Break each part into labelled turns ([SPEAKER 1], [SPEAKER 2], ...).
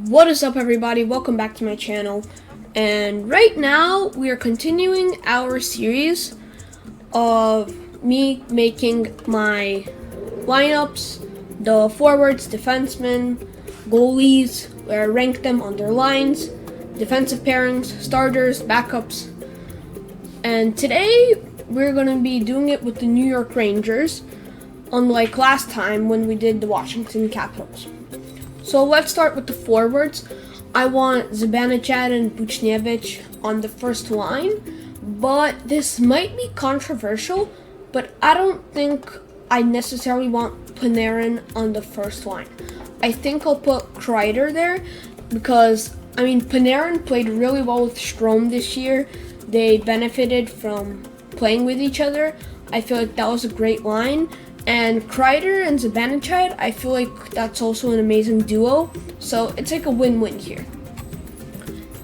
[SPEAKER 1] What is up, everybody? Welcome back to my channel. And right now we are continuing our series of me making my lineups, the forwards, defensemen, goalies, where I rank them on their lines, defensive pairings, starters, backups. And today we're going to be doing it with the New York Rangers, unlike last time when we did the Washington Capitals. So let's start with the forwards. I want Zibanejad and Buchnevich on the first line, but this might be controversial, but I don't think I necessarily want Panarin on the first line. I think I'll put Kreider there because, Panarin played really well with Strome this year. They benefited from playing with each other. I feel like that was a great line. And Kreider and Zibanejad, I feel like that's also an amazing duo. So it's like a win-win here.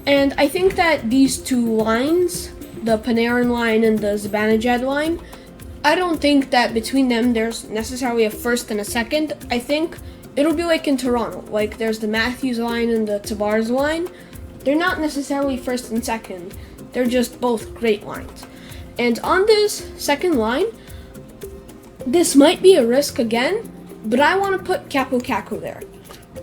[SPEAKER 1] And I think that these two lines, the Panarin line and the Zibanejad line, I don't think that between them there's necessarily a first and a second. I think it'll be like in Toronto. Like there's the Matthews line and the Tavares line. They're not necessarily first and second. They're just both great lines. And on this second line, this might be a risk again, but I want to put Kakko there.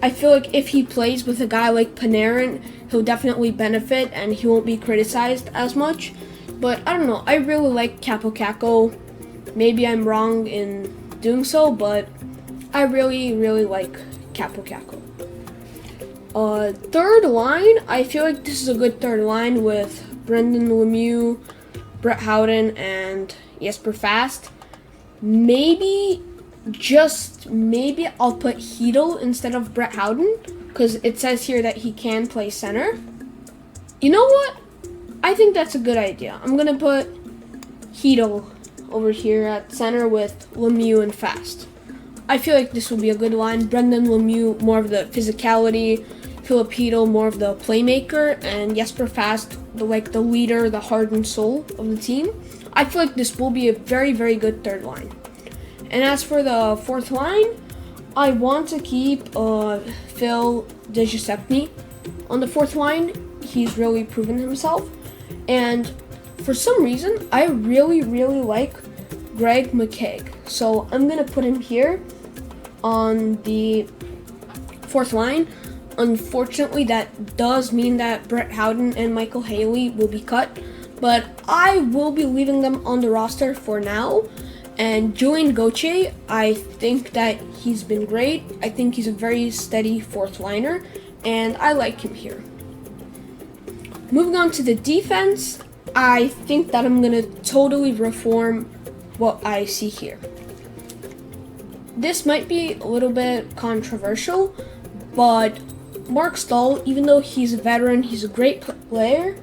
[SPEAKER 1] I feel like if he plays with a guy like Panarin, he'll definitely benefit and he won't be criticized as much. But I don't know, I really like Kakko. Maybe I'm wrong in doing so, but I really like Kakko. Third line, I feel like this is a good third line with Brendan Lemieux, Brett Howden, and Jesper Fast. Maybe I'll put Hedl instead of Brett Howden because it says here that he can play center. You know what? I think that's a good idea. I'm going to put Hedl over here at center with Lemieux and Fast. I feel like this will be a good line. Brendan Lemieux, more of the physicality. Philip Hedl, more of the playmaker. And Jesper Fast, the leader, the heart and soul of the team. I feel like this will be a very good third line. And as for the fourth line, I want to keep Phil DeGiuseppe on the fourth line. He's really proven himself. And for some reason, I really like Greg McKegg. So I'm going to put him here on the fourth line. Unfortunately, that does mean that Brett Howden and Michael Haley will be cut. But I will be leaving them on the roster for now. And Julien Gauthier, I think that he's been great. I think he's a very steady fourth liner, and I like him here. Moving on to the defense, I think that I'm going to totally reform what I see here. This might be a little bit controversial, but Mark Stahl, even though he's a veteran, he's a great player.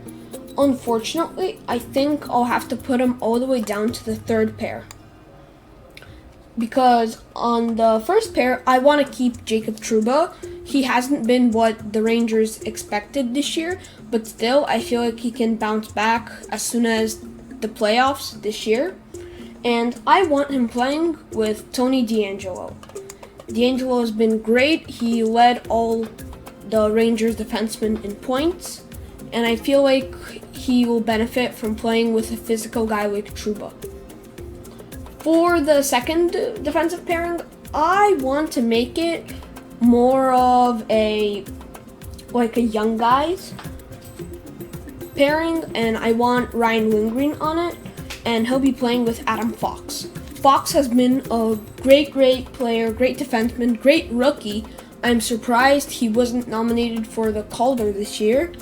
[SPEAKER 1] Unfortunately, I think I'll have to put him all the way down to the third pair. Because on the first pair, I want to keep Jacob Trouba. He hasn't been what the Rangers expected this year, but still, I feel like he can bounce back as soon as the playoffs this year. And I want him playing with Tony DeAngelo. DeAngelo has been great. He led all the Rangers defensemen in points. And I feel like he will benefit from playing with a physical guy like Trouba. For the second defensive pairing, I want to make it more of a young guys pairing, and I want Ryan Lindgren on it, and he'll be playing with Adam Fox. Fox has been a great player, great defenseman, great rookie. I'm surprised he wasn't nominated for the Calder this year.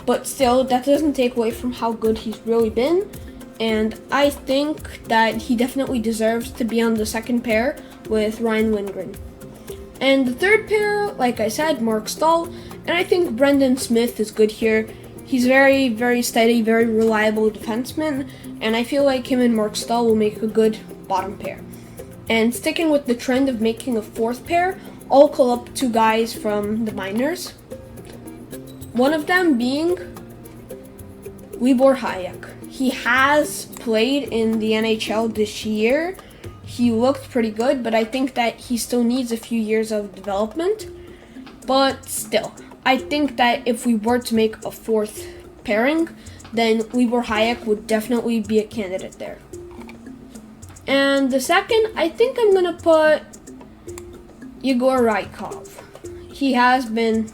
[SPEAKER 1] But still, that doesn't take away from how good he's really been. And I think that he definitely deserves to be on the second pair with Ryan Lindgren. And the third pair, like I said, Mark Stahl. And I think Brendan Smith is good here. He's very steady, very reliable defenseman. And I feel like him and Mark Stahl will make a good bottom pair. And sticking with the trend of making a fourth pair, I'll call up two guys from the minors. One of them being Libor Hayek. He has played in the NHL this year. He looked pretty good, but I think that he still needs a few years of development. But still, I think that if we were to make a fourth pairing, then Libor Hayek would definitely be a candidate there. And the second, I think I'm going to put Igorikov. He has been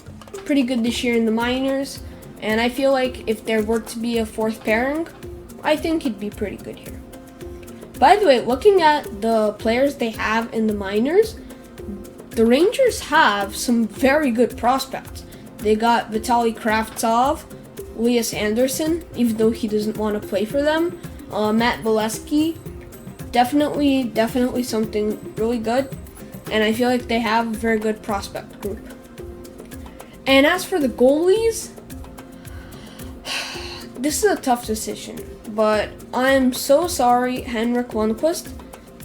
[SPEAKER 1] pretty good this year in the minors, and I feel like if there were to be a fourth pairing, I think he'd be pretty good here. By the way, looking at the players they have in the minors, the Rangers have some very good prospects. They got Vitaly Kravtsov, Elias Anderson, even though he doesn't want to play for them, Matt Valesky, definitely something really good, and I feel like they have a very good prospect group. And as for the goalies, this is a tough decision, but I'm so sorry, Henrik Lundqvist,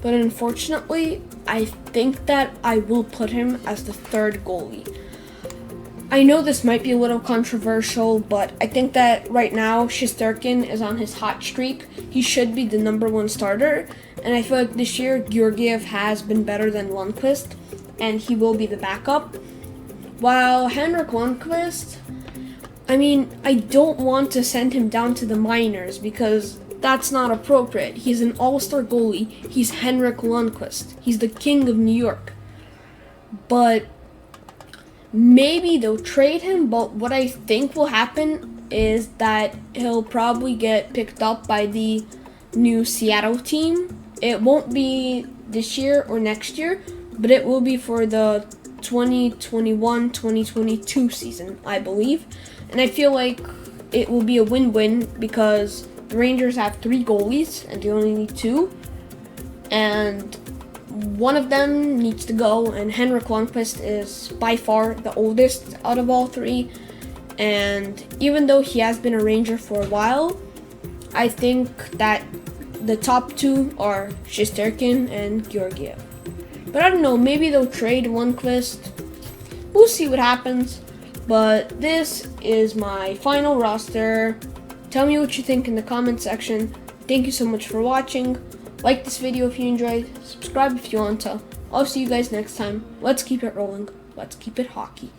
[SPEAKER 1] but unfortunately, I think that I will put him as the third goalie. I know this might be a little controversial, but I think that right now Shesterkin is on his hot streak. He should be the number one starter, and I feel like this year Georgiev has been better than Lundqvist, and he will be the backup. While Henrik Lundqvist, I don't want to send him down to the minors because that's not appropriate. He's an all-star goalie. He's Henrik Lundqvist. He's the king of New York. But maybe they'll trade him, but what I think will happen is that he'll probably get picked up by the new Seattle team. It won't be this year or next year, but it will be for the 2021-2022 season, I believe. And I feel like it will be a win-win because the Rangers have 3 goalies and they only need 2. And one of them needs to go, and Henrik Lundqvist is by far the oldest out of all 3. And even though he has been a Ranger for a while, I think that the top 2 are Shesterkin and Georgiev. But I don't know, maybe they'll trade Lundqvist. We'll see what happens. But this is my final roster. Tell me what you think in the comment section. Thank you so much for watching. Like this video if you enjoyed. Subscribe if you want to. I'll see you guys next time. Let's keep it rolling. Let's keep it hockey.